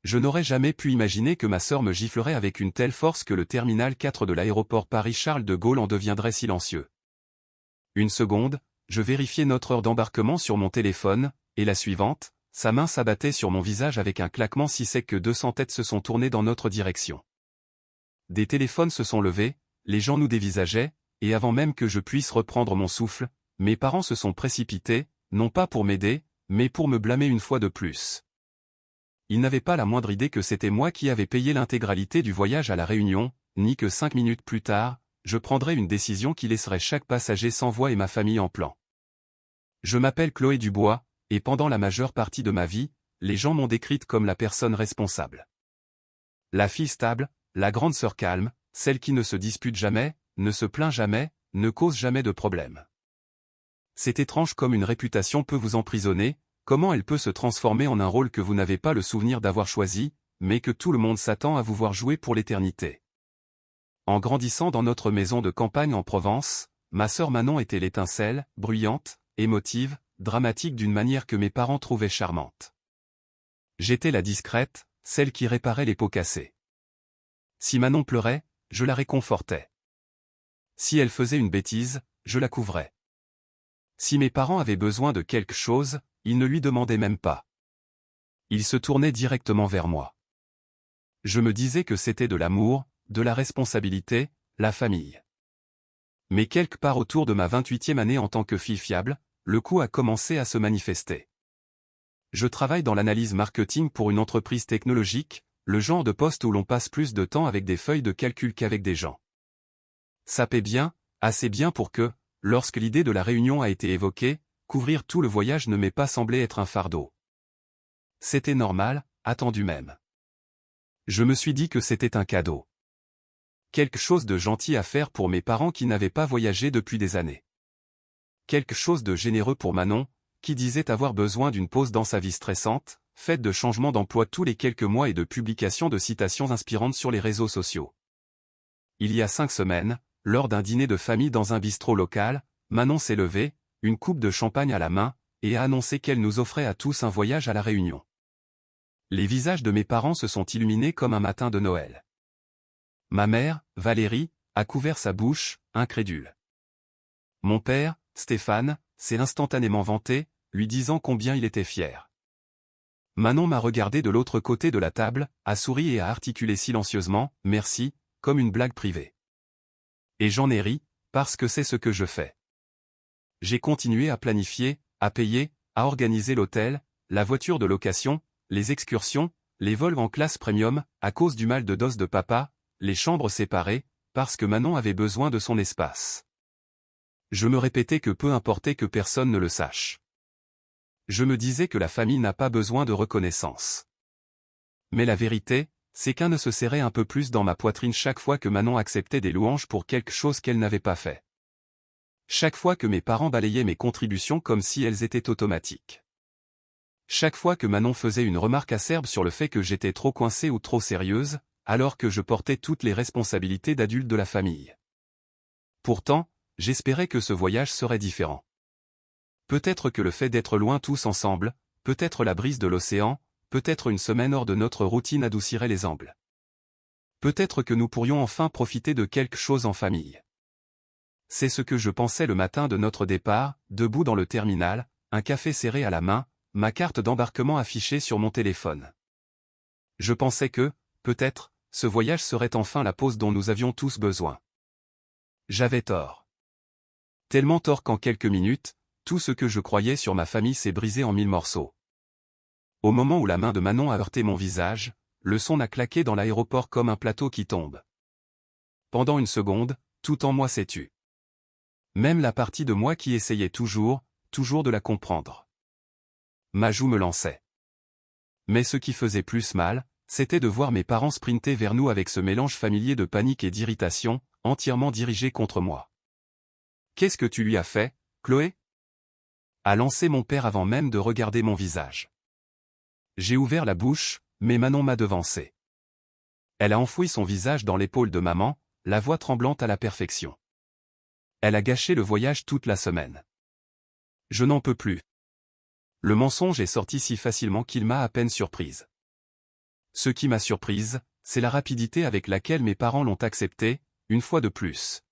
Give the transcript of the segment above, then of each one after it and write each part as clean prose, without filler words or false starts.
Je n'aurais jamais pu imaginer que ma sœur me giflerait avec une telle force que le terminal 4 de l'aéroport Paris-Charles de Gaulle en deviendrait silencieux. Une seconde, je vérifiais notre heure d'embarquement sur mon téléphone, et la suivante, sa main s'abattait sur mon visage avec un claquement si sec que 200 têtes se sont tournées dans notre direction. Des téléphones se sont levés, les gens nous dévisageaient, et avant même que je puisse reprendre mon souffle, mes parents se sont précipités, non pas pour m'aider, mais pour me blâmer une fois de plus. Ils n'avaient pas la moindre idée que c'était moi qui avais payé l'intégralité du voyage à La Réunion, ni que 5 minutes plus tard, je prendrais une décision qui laisserait chaque passager sans voix et ma famille en plan. Je m'appelle Chloé Dubois, et pendant la majeure partie de ma vie, les gens m'ont décrite comme la personne responsable. La fille stable, la grande sœur calme, celle qui ne se dispute jamais, ne se plaint jamais, ne cause jamais de problème. C'est étrange comme une réputation peut vous emprisonner, comment elle peut se transformer en un rôle que vous n'avez pas le souvenir d'avoir choisi, mais que tout le monde s'attend à vous voir jouer pour l'éternité. En grandissant dans notre maison de campagne en Provence, ma sœur Manon était l'étincelle, bruyante, émotive, dramatique d'une manière que mes parents trouvaient charmante. J'étais la discrète, celle qui réparait les pots cassés. Si Manon pleurait, je la réconfortais. Si elle faisait une bêtise, je la couvrais. Si mes parents avaient besoin de quelque chose, ils ne lui demandaient même pas. Ils se tournaient directement vers moi. Je me disais que c'était de l'amour, de la responsabilité, la famille. Mais quelque part autour de ma 28e année en tant que fille fiable, le coup a commencé à se manifester. Je travaille dans l'analyse marketing pour une entreprise technologique, le genre de poste où l'on passe plus de temps avec des feuilles de calcul qu'avec des gens. Ça paie bien, assez bien pour que, lorsque l'idée de la réunion a été évoquée, couvrir tout le voyage ne m'ait pas semblé être un fardeau. C'était normal, attendu même. Je me suis dit que c'était un cadeau. Quelque chose de gentil à faire pour mes parents qui n'avaient pas voyagé depuis des années. Quelque chose de généreux pour Manon, qui disait avoir besoin d'une pause dans sa vie stressante, faite de changements d'emploi tous les quelques mois et de publications de citations inspirantes sur les réseaux sociaux. Il y a 5 semaines, lors d'un dîner de famille dans un bistrot local, Manon s'est levée, une coupe de champagne à la main, et a annoncé qu'elle nous offrait à tous un voyage à La Réunion. Les visages de mes parents se sont illuminés comme un matin de Noël. Ma mère, Valérie, a couvert sa bouche, incrédule. Mon père, Stéphane, s'est instantanément vanté, lui disant combien il était fier. Manon m'a regardé de l'autre côté de la table, a souri et a articulé silencieusement « merci », comme une blague privée. Et j'en ai ri, parce que c'est ce que je fais. J'ai continué à planifier, à payer, à organiser l'hôtel, la voiture de location, les excursions, les vols en classe premium, à cause du mal de dos de papa, les chambres séparées, parce que Manon avait besoin de son espace. Je me répétais que peu importait que personne ne le sache. Je me disais que la famille n'a pas besoin de reconnaissance. Mais la vérité, c'est qu'un ne se serrait un peu plus dans ma poitrine chaque fois que Manon acceptait des louanges pour quelque chose qu'elle n'avait pas fait. Chaque fois que mes parents balayaient mes contributions comme si elles étaient automatiques. Chaque fois que Manon faisait une remarque acerbe sur le fait que j'étais trop coincée ou trop sérieuse, alors que je portais toutes les responsabilités d'adulte de la famille. Pourtant, j'espérais que ce voyage serait différent. Peut-être que le fait d'être loin tous ensemble, peut-être la brise de l'océan, peut-être une semaine hors de notre routine adoucirait les angles. Peut-être que nous pourrions enfin profiter de quelque chose en famille. C'est ce que je pensais le matin de notre départ, debout dans le terminal, un café serré à la main, ma carte d'embarquement affichée sur mon téléphone. Je pensais que, peut-être, ce voyage serait enfin la pause dont nous avions tous besoin. J'avais tort. Tellement tort qu'en quelques minutes, tout ce que je croyais sur ma famille s'est brisé en 1000 morceaux. Au moment où la main de Manon a heurté mon visage, le son a claqué dans l'aéroport comme un plateau qui tombe. Pendant une seconde, tout en moi s'est tu. Même la partie de moi qui essayait toujours de la comprendre. Ma joue me lançait. Mais ce qui faisait plus mal, c'était de voir mes parents sprinter vers nous avec ce mélange familier de panique et d'irritation, entièrement dirigé contre moi. « Qu'est-ce que tu lui as fait, Chloé ?» a lancé mon père avant même de regarder mon visage. J'ai ouvert la bouche, mais Manon m'a devancé. Elle a enfoui son visage dans l'épaule de maman, la voix tremblante à la perfection. Elle a gâché le voyage toute la semaine. Je n'en peux plus. Le mensonge est sorti si facilement qu'il m'a à peine surprise. Ce qui m'a surprise, c'est la rapidité avec laquelle mes parents l'ont accepté, une fois de plus.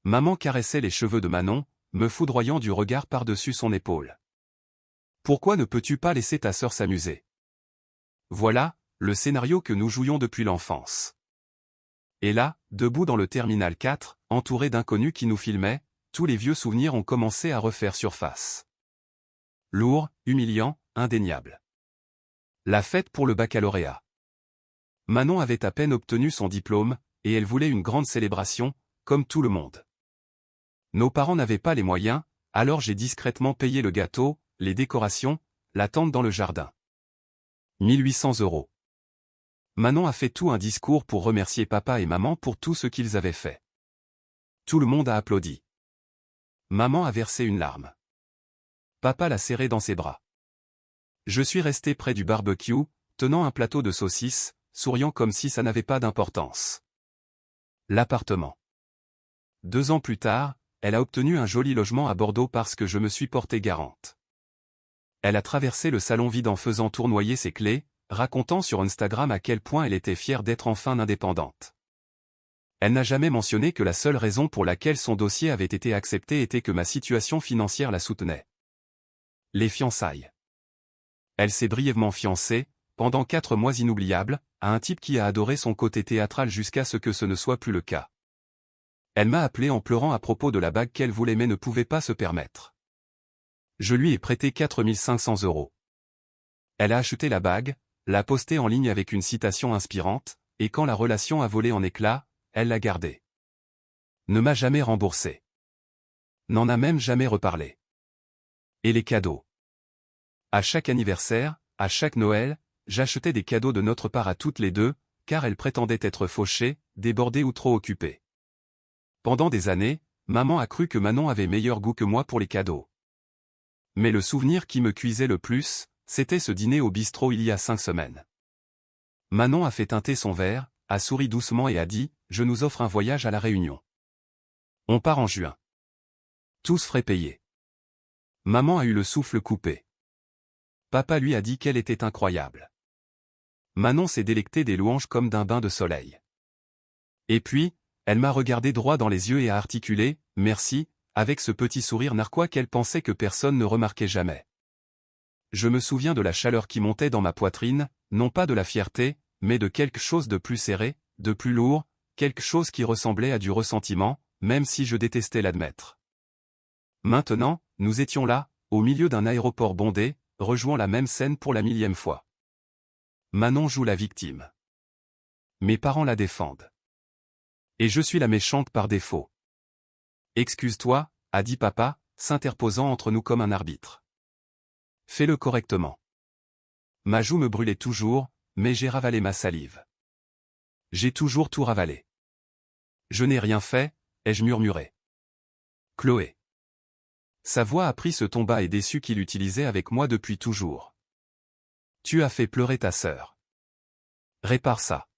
Maman caressait les cheveux de Manon, me foudroyant du regard par-dessus son épaule. Pourquoi ne peux-tu pas laisser ta sœur s'amuser? Voilà, le scénario que nous jouions depuis l'enfance. Et là, debout dans le terminal 4, entouré d'inconnus qui nous filmaient, tous les vieux souvenirs ont commencé à refaire surface. Lourd, humiliant, indéniable. La fête pour le baccalauréat. Manon avait à peine obtenu son diplôme, et elle voulait une grande célébration, comme tout le monde. Nos parents n'avaient pas les moyens, alors j'ai discrètement payé le gâteau, les décorations, la tente dans le jardin. 1800 €. Manon a fait tout un discours pour remercier papa et maman pour tout ce qu'ils avaient fait. Tout le monde a applaudi. Maman a versé une larme. Papa l'a serré dans ses bras. Je suis resté près du barbecue, tenant un plateau de saucisses, souriant comme si ça n'avait pas d'importance. L'appartement. 2 ans plus tard, elle a obtenu un joli logement à Bordeaux parce que je me suis porté garante. Elle a traversé le salon vide en faisant tournoyer ses clés, racontant sur Instagram à quel point elle était fière d'être enfin indépendante. Elle n'a jamais mentionné que la seule raison pour laquelle son dossier avait été accepté était que ma situation financière la soutenait. Les fiançailles. Elle s'est brièvement fiancée, pendant 4 mois inoubliables, à un type qui a adoré son côté théâtral jusqu'à ce que ce ne soit plus le cas. Elle m'a appelé en pleurant à propos de la bague qu'elle voulait mais ne pouvait pas se permettre. Je lui ai prêté 4500 €. Elle a acheté la bague, l'a postée en ligne avec une citation inspirante, et quand la relation a volé en éclats, elle l'a gardée. Ne m'a jamais remboursé. N'en a même jamais reparlé. Et les cadeaux. À chaque anniversaire, à chaque Noël, j'achetais des cadeaux de notre part à toutes les deux, car elle prétendait être fauchée, débordée ou trop occupée. Pendant des années, maman a cru que Manon avait meilleur goût que moi pour les cadeaux. Mais le souvenir qui me cuisait le plus, c'était ce dîner au bistrot il y a 5 semaines. Manon a fait teinter son verre, a souri doucement et a dit « Je nous offre un voyage à La Réunion. On part en juin. Tous frais payés. » Maman a eu le souffle coupé. Papa lui a dit qu'elle était incroyable. Manon s'est délectée des louanges comme d'un bain de soleil. Et puis, elle m'a regardé droit dans les yeux et a articulé « Merci », avec ce petit sourire narquois qu'elle pensait que personne ne remarquait jamais. Je me souviens de la chaleur qui montait dans ma poitrine, non pas de la fierté, mais de quelque chose de plus serré, de plus lourd, quelque chose qui ressemblait à du ressentiment, même si je détestais l'admettre. Maintenant, nous étions là, au milieu d'un aéroport bondé, rejouant la même scène pour la 1000e fois. Manon joue la victime. Mes parents la défendent. Et je suis la méchante par défaut. Excuse-toi, a dit papa, s'interposant entre nous comme un arbitre. Fais-le correctement. Ma joue me brûlait toujours, mais j'ai ravalé ma salive. J'ai toujours tout ravalé. Je n'ai rien fait, ai-je murmuré. Chloé. Sa voix a pris ce ton bas et déçu qu'il utilisait avec moi depuis toujours. Tu as fait pleurer ta sœur. Répare ça.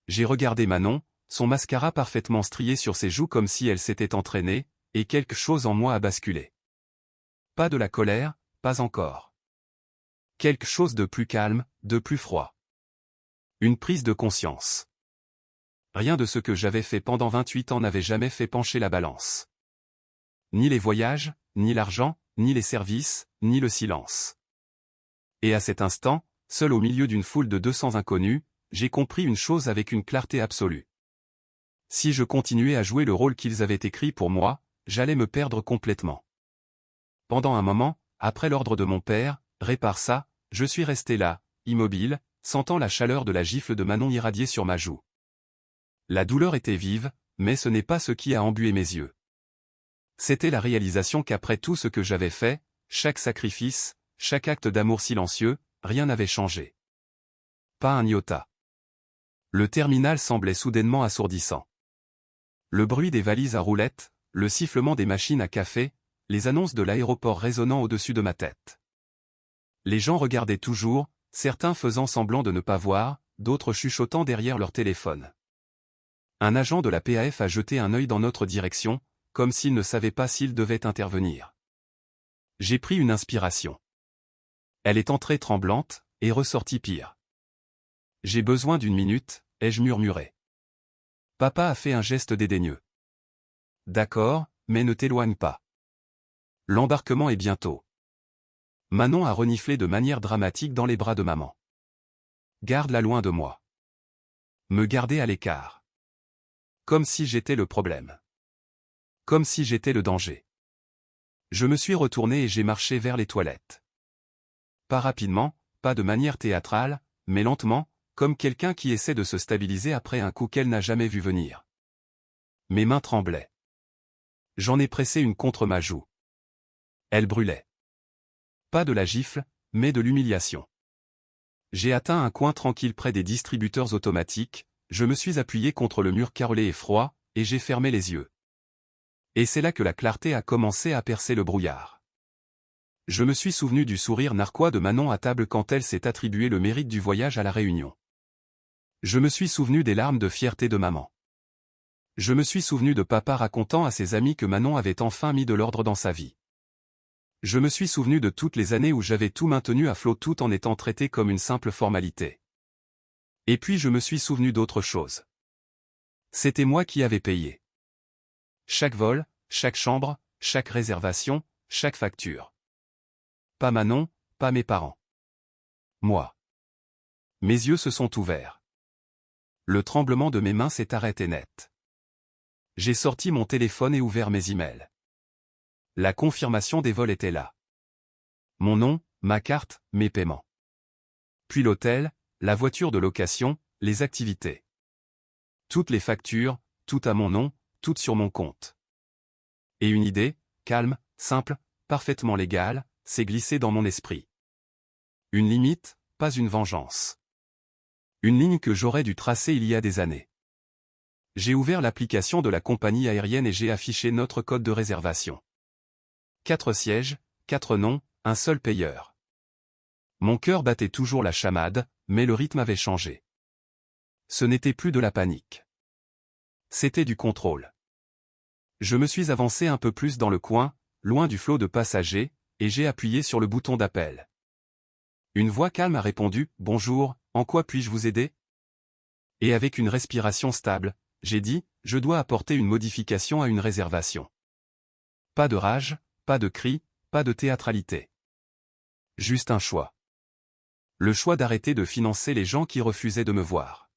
J'ai regardé Manon, son mascara parfaitement strié sur ses joues comme si elle s'était entraînée, et quelque chose en moi a basculé. Pas de la colère, pas encore. Quelque chose de plus calme, de plus froid. Une prise de conscience. Rien de ce que j'avais fait pendant 28 ans n'avait jamais fait pencher la balance. Ni les voyages, ni l'argent, ni les services, ni le silence. Et à cet instant, seul au milieu d'une foule de 200 inconnus, j'ai compris une chose avec une clarté absolue. Si je continuais à jouer le rôle qu'ils avaient écrit pour moi, j'allais me perdre complètement. Pendant un moment, après l'ordre de mon père, répare ça, je suis resté là, immobile, sentant la chaleur de la gifle de Manon irradier sur ma joue. La douleur était vive, mais ce n'est pas ce qui a embué mes yeux. C'était la réalisation qu'après tout ce que j'avais fait, chaque sacrifice, chaque acte d'amour silencieux, rien n'avait changé. Pas un iota. Le terminal semblait soudainement assourdissant. Le bruit des valises à roulettes, le sifflement des machines à café, les annonces de l'aéroport résonnant au-dessus de ma tête. Les gens regardaient toujours, certains faisant semblant de ne pas voir, d'autres chuchotant derrière leur téléphone. Un agent de la PAF a jeté un œil dans notre direction, comme s'il ne savait pas s'il devait intervenir. J'ai pris une inspiration. Elle est entrée tremblante, et ressortie pire. J'ai besoin d'une minute, ai-je murmuré. Papa a fait un geste dédaigneux. D'accord, mais ne t'éloigne pas. L'embarquement est bientôt. Manon a reniflé de manière dramatique dans les bras de maman. Garde-la loin de moi. Me garder à l'écart. Comme si j'étais le problème. Comme si j'étais le danger. Je me suis retourné et j'ai marché vers les toilettes. Pas rapidement, pas de manière théâtrale, mais lentement, comme quelqu'un qui essaie de se stabiliser après un coup qu'elle n'a jamais vu venir. Mes mains tremblaient. J'en ai pressé une contre ma joue. Elle brûlait. Pas de la gifle, mais de l'humiliation. J'ai atteint un coin tranquille près des distributeurs automatiques, je me suis appuyé contre le mur carrelé et froid, et j'ai fermé les yeux. Et c'est là que la clarté a commencé à percer le brouillard. Je me suis souvenu du sourire narquois de Manon à table quand elle s'est attribué le mérite du voyage à la Réunion. Je me suis souvenu des larmes de fierté de maman. Je me suis souvenu de papa racontant à ses amis que Manon avait enfin mis de l'ordre dans sa vie. Je me suis souvenu de toutes les années où j'avais tout maintenu à flot tout en étant traité comme une simple formalité. Et puis je me suis souvenu d'autre chose. C'était moi qui avais payé. Chaque vol, chaque chambre, chaque réservation, chaque facture. Pas Manon, pas mes parents. Moi. Mes yeux se sont ouverts. Le tremblement de mes mains s'est arrêté net. J'ai sorti mon téléphone et ouvert mes emails. La confirmation des vols était là. Mon nom, ma carte, mes paiements. Puis l'hôtel, la voiture de location, les activités. Toutes les factures, tout à mon nom, toutes sur mon compte. Et une idée, calme, simple, parfaitement légale, s'est glissée dans mon esprit. Une limite, pas une vengeance. Une ligne que j'aurais dû tracer il y a des années. J'ai ouvert l'application de la compagnie aérienne et j'ai affiché notre code de réservation. 4 sièges, 4 noms, un seul payeur. Mon cœur battait toujours la chamade, mais le rythme avait changé. Ce n'était plus de la panique. C'était du contrôle. Je me suis avancé un peu plus dans le coin, loin du flot de passagers, et j'ai appuyé sur le bouton d'appel. Une voix calme a répondu « Bonjour, en quoi puis-je vous aider ?» Et avec une respiration stable, j'ai dit « Je dois apporter une modification à une réservation. » Pas de rage, pas de cris, pas de théâtralité. Juste un choix. Le choix d'arrêter de financer les gens qui refusaient de me voir.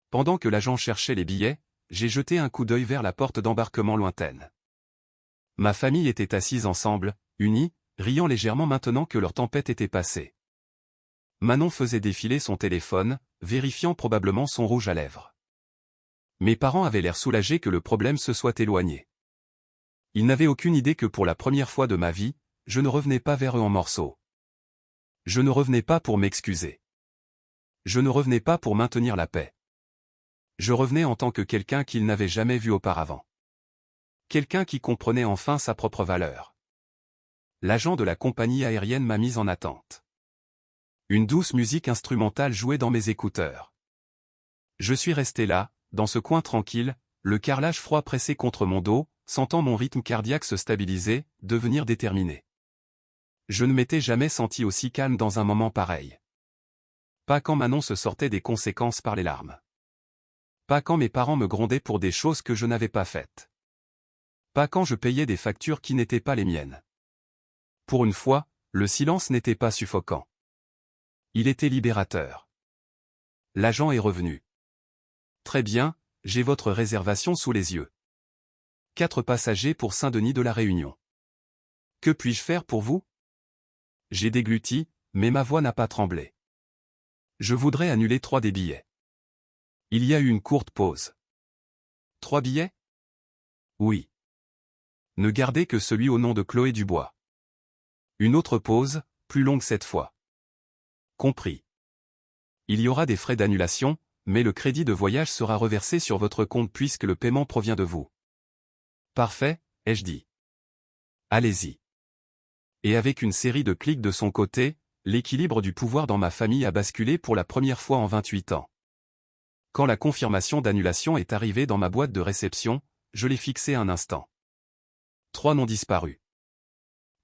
Pendant que l'agent cherchait les billets, j'ai jeté un coup d'œil vers la porte d'embarquement lointaine. Ma famille était assise ensemble, unis, riant légèrement maintenant que leur tempête était passée. Manon faisait défiler son téléphone, vérifiant probablement son rouge à lèvres. Mes parents avaient l'air soulagés que le problème se soit éloigné. Ils n'avaient aucune idée que pour la première fois de ma vie, je ne revenais pas vers eux en morceaux. Je ne revenais pas pour m'excuser. Je ne revenais pas pour maintenir la paix. Je revenais en tant que quelqu'un qu'ils n'avaient jamais vu auparavant. Quelqu'un qui comprenait enfin sa propre valeur. L'agent de la compagnie aérienne m'a mis en attente. Une douce musique instrumentale jouait dans mes écouteurs. Je suis resté là, dans ce coin tranquille, le carrelage froid pressé contre mon dos, sentant mon rythme cardiaque se stabiliser, devenir déterminé. Je ne m'étais jamais senti aussi calme dans un moment pareil. Pas quand Manon se sortait des conséquences par les larmes. Pas quand mes parents me grondaient pour des choses que je n'avais pas faites. Pas quand je payais des factures qui n'étaient pas les miennes. Pour une fois, le silence n'était pas suffocant. Il était libérateur. L'agent est revenu. Très bien, j'ai votre réservation sous les yeux. 4 passagers pour Saint-Denis de la Réunion. Que puis-je faire pour vous? J'ai dégluti, mais ma voix n'a pas tremblé. Je voudrais annuler 3 des billets. Il y a eu une courte pause. 3 billets? Oui. Ne gardez que celui au nom de Chloé Dubois. Une autre pause, plus longue cette fois. Compris. Il y aura des frais d'annulation, mais le crédit de voyage sera reversé sur votre compte puisque le paiement provient de vous. Parfait, ai-je dit. Allez-y. Et avec une série de clics de son côté, l'équilibre du pouvoir dans ma famille a basculé pour la première fois en 28 ans. Quand la confirmation d'annulation est arrivée dans ma boîte de réception, je l'ai fixée un instant. 3 noms disparus.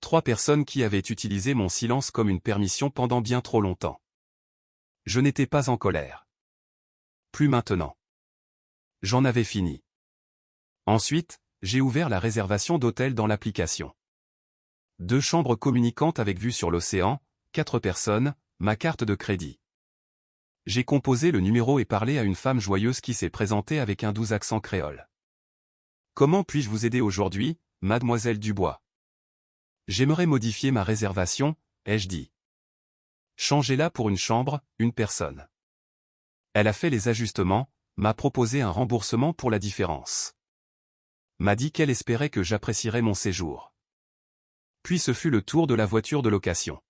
3 personnes qui avaient utilisé mon silence comme une permission pendant bien trop longtemps. Je n'étais pas en colère. Plus maintenant. J'en avais fini. Ensuite, j'ai ouvert la réservation d'hôtel dans l'application. 2 chambres communicantes avec vue sur l'océan, 4 personnes, ma carte de crédit. J'ai composé le numéro et parlé à une femme joyeuse qui s'est présentée avec un doux accent créole. Comment puis-je vous aider aujourd'hui, mademoiselle Dubois? J'aimerais modifier ma réservation, ai-je dit. Changez-la pour une chambre, une personne. Elle a fait les ajustements, m'a proposé un remboursement pour la différence. M'a dit qu'elle espérait que j'apprécierais mon séjour. Puis ce fut le tour de la voiture de location.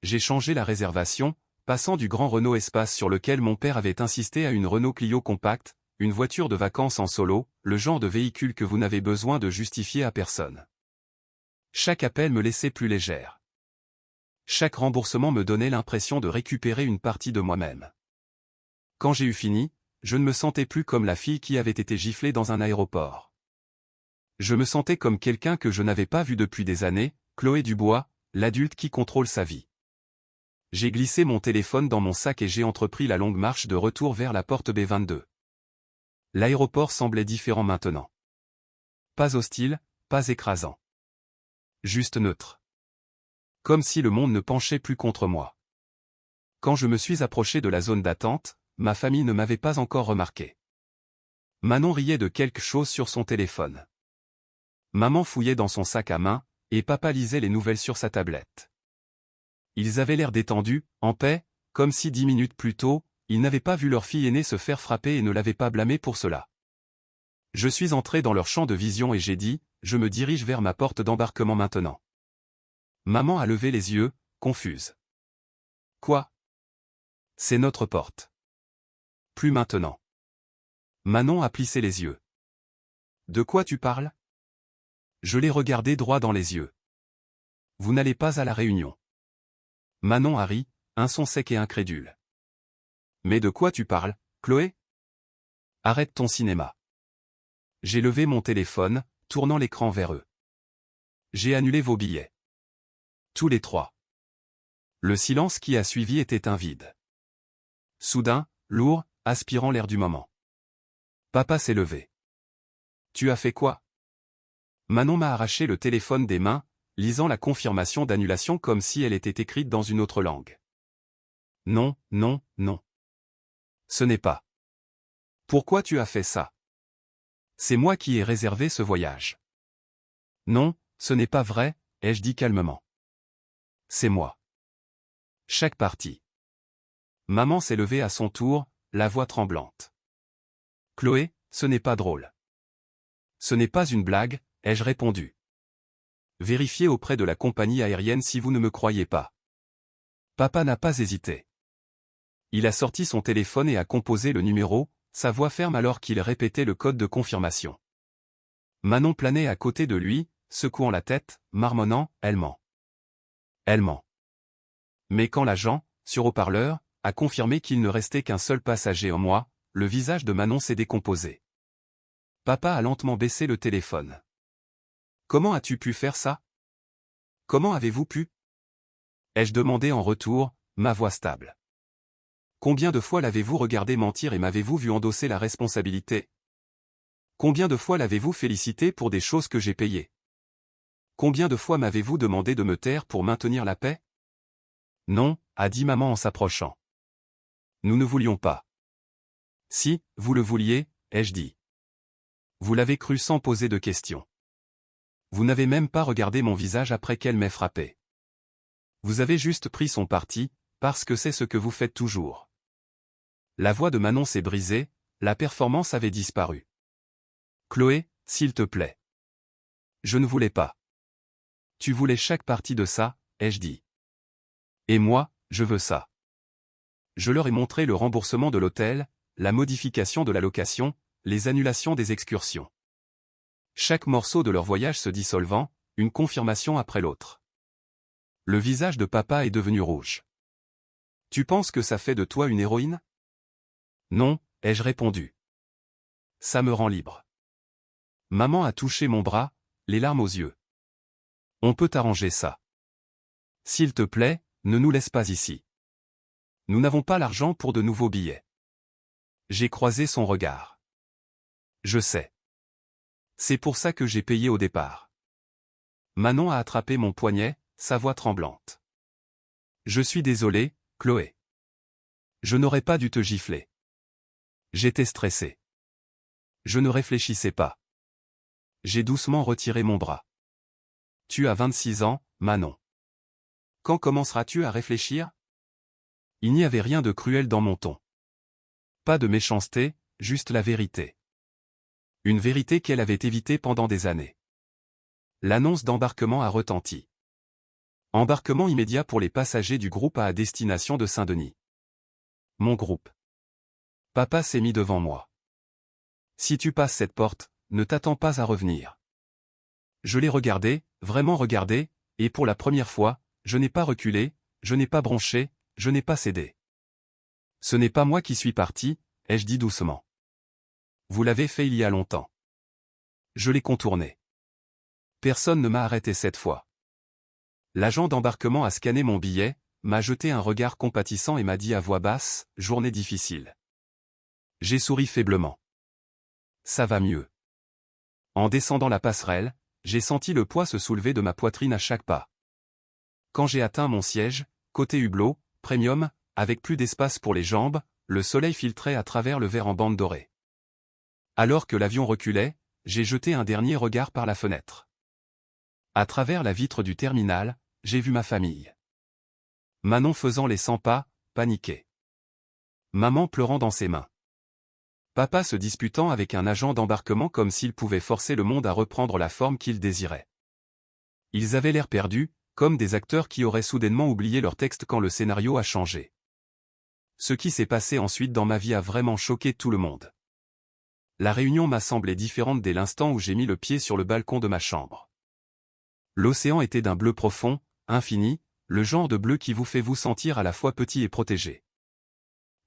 J'ai changé la réservation, passant du grand Renault Espace sur lequel mon père avait insisté à une Renault Clio compacte, une voiture de vacances en solo, le genre de véhicule que vous n'avez besoin de justifier à personne. Chaque appel me laissait plus légère. Chaque remboursement me donnait l'impression de récupérer une partie de moi-même. Quand j'ai eu fini, je ne me sentais plus comme la fille qui avait été giflée dans un aéroport. Je me sentais comme quelqu'un que je n'avais pas vu depuis des années, Chloé Dubois, l'adulte qui contrôle sa vie. J'ai glissé mon téléphone dans mon sac et j'ai entrepris la longue marche de retour vers la porte B22. L'aéroport semblait différent maintenant. Pas hostile, pas écrasant. Juste neutre. Comme si le monde ne penchait plus contre moi. Quand je me suis approché de la zone d'attente, ma famille ne m'avait pas encore remarqué. Manon riait de quelque chose sur son téléphone. Maman fouillait dans son sac à main, et papa lisait les nouvelles sur sa tablette. Ils avaient l'air détendus, en paix, comme si 10 minutes plus tôt, ils n'avaient pas vu leur fille aînée se faire frapper et ne l'avaient pas blâmée pour cela. Je suis entré dans leur champ de vision et j'ai dit, je me dirige vers ma porte d'embarquement maintenant. Maman a levé les yeux, confuse. Quoi? C'est notre porte. Plus maintenant. Manon a plissé les yeux. De quoi tu parles? Je l'ai regardé droit dans les yeux. Vous n'allez pas à la réunion. Manon a ri, un son sec et incrédule. Mais de quoi tu parles, Chloé? Arrête ton cinéma. J'ai levé mon téléphone, tournant l'écran vers eux. J'ai annulé vos billets. Tous les 3. Le silence qui a suivi était un vide. Soudain, lourd, aspirant l'air du moment. Papa s'est levé. Tu as fait quoi? Manon m'a arraché le téléphone des mains, lisant la confirmation d'annulation comme si elle était écrite dans une autre langue. Non, non, non. Ce n'est pas. Pourquoi tu as fait ça? C'est moi qui ai réservé ce voyage. Non, ce n'est pas vrai, ai-je dit calmement. C'est moi. Chaque partie. Maman s'est levée à son tour, la voix tremblante. Chloé, ce n'est pas drôle. Ce n'est pas une blague, ai-je répondu. Vérifiez auprès de la compagnie aérienne si vous ne me croyez pas. Papa n'a pas hésité. Il a sorti son téléphone et a composé le numéro, sa voix ferme alors qu'il répétait le code de confirmation. Manon planait à côté de lui, secouant la tête, marmonnant, elle ment. Elle ment. Mais quand l'agent, sur haut-parleur, a confirmé qu'il ne restait qu'un seul passager en moi, le visage de Manon s'est décomposé. Papa a lentement baissé le téléphone. Comment as-tu pu faire ça? Comment avez-vous pu? Ai-je demandé en retour, ma voix stable. Combien de fois l'avez-vous regardé mentir et m'avez-vous vu endosser la responsabilité? Combien de fois l'avez-vous félicité pour des choses que j'ai payées? Combien de fois m'avez-vous demandé de me taire pour maintenir la paix? Non, a dit maman en s'approchant. Nous ne voulions pas. Si, vous le vouliez, ai-je dit. Vous l'avez cru sans poser de questions. Vous n'avez même pas regardé mon visage après qu'elle m'ait frappé. Vous avez juste pris son parti, parce que c'est ce que vous faites toujours. La voix de Manon s'est brisée, la performance avait disparu. Chloé, s'il te plaît. Je ne voulais pas. Tu voulais chaque partie de ça, ai-je dit. Et moi, je veux ça. Je leur ai montré le remboursement de l'hôtel, la modification de la location, les annulations des excursions. Chaque morceau de leur voyage se dissolvant, une confirmation après l'autre. Le visage de papa est devenu rouge. Tu penses que ça fait de toi une héroïne? Non, ai-je répondu. Ça me rend libre. Maman a touché mon bras, les larmes aux yeux. On peut arranger ça. S'il te plaît, ne nous laisse pas ici. Nous n'avons pas l'argent pour de nouveaux billets. J'ai croisé son regard. Je sais. C'est pour ça que j'ai payé au départ. Manon a attrapé mon poignet, sa voix tremblante. Je suis désolé, Chloé. Je n'aurais pas dû te gifler. J'étais stressé. Je ne réfléchissais pas. J'ai doucement retiré mon bras. Tu as 26 ans, Manon. Quand commenceras-tu à réfléchir? Il n'y avait rien de cruel dans mon ton. Pas de méchanceté, juste la vérité. Une vérité qu'elle avait évitée pendant des années. L'annonce d'embarquement a retenti. Embarquement immédiat pour les passagers du groupe à destination de Saint-Denis. Mon groupe. Papa s'est mis devant moi. Si tu passes cette porte, ne t'attends pas à revenir. Je l'ai regardé, vraiment regardé, et pour la première fois, je n'ai pas reculé, je n'ai pas bronché, je n'ai pas cédé. Ce n'est pas moi qui suis parti, ai-je dit doucement. Vous l'avez fait il y a longtemps. Je l'ai contourné. Personne ne m'a arrêté cette fois. L'agent d'embarquement a scanné mon billet, m'a jeté un regard compatissant et m'a dit à voix basse, « Journée difficile. » J'ai souri faiblement. Ça va mieux. En descendant la passerelle, j'ai senti le poids se soulever de ma poitrine à chaque pas. Quand j'ai atteint mon siège, côté hublot, premium, avec plus d'espace pour les jambes, le soleil filtrait à travers le verre en bande dorée. Alors que l'avion reculait, j'ai jeté un dernier regard par la fenêtre. À travers la vitre du terminal, j'ai vu ma famille. Manon faisant les 100 pas, paniquée. Maman pleurant dans ses mains. Papa se disputant avec un agent d'embarquement comme s'il pouvait forcer le monde à reprendre la forme qu'il désirait. Ils avaient l'air perdus, comme des acteurs qui auraient soudainement oublié leur texte quand le scénario a changé. Ce qui s'est passé ensuite dans ma vie a vraiment choqué tout le monde. La réunion m'a semblé différente dès l'instant où j'ai mis le pied sur le balcon de ma chambre. L'océan était d'un bleu profond, infini, le genre de bleu qui vous fait vous sentir à la fois petit et protégé.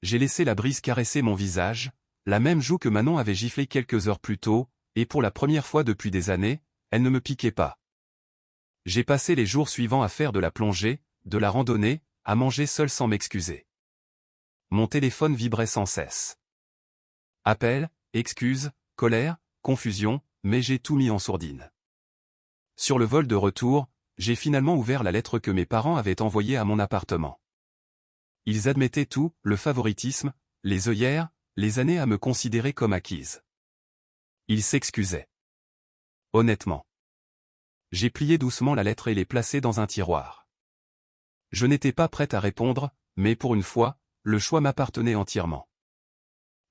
J'ai laissé la brise caresser mon visage, la même joue que Manon avait giflé quelques heures plus tôt, et pour la première fois depuis des années, elle ne me piquait pas. J'ai passé les jours suivants à faire de la plongée, de la randonnée, à manger seul sans m'excuser. Mon téléphone vibrait sans cesse. Appels, excuses, colère, confusion, mais j'ai tout mis en sourdine. Sur le vol de retour, j'ai finalement ouvert la lettre que mes parents avaient envoyée à mon appartement. Ils admettaient tout, le favoritisme, les œillères, les années à me considérer comme acquise. Ils s'excusaient. Honnêtement. J'ai plié doucement la lettre et l'ai placée dans un tiroir. Je n'étais pas prête à répondre, mais pour une fois, le choix m'appartenait entièrement.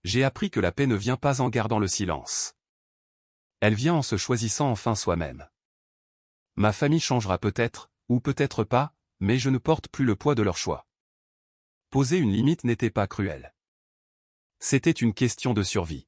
J'ai appris que la paix ne vient pas en gardant le silence. Elle vient en se choisissant enfin soi-même. Ma famille changera peut-être, ou peut-être pas, mais je ne porte plus le poids de leur choix. Poser une limite n'était pas cruel. C'était une question de survie.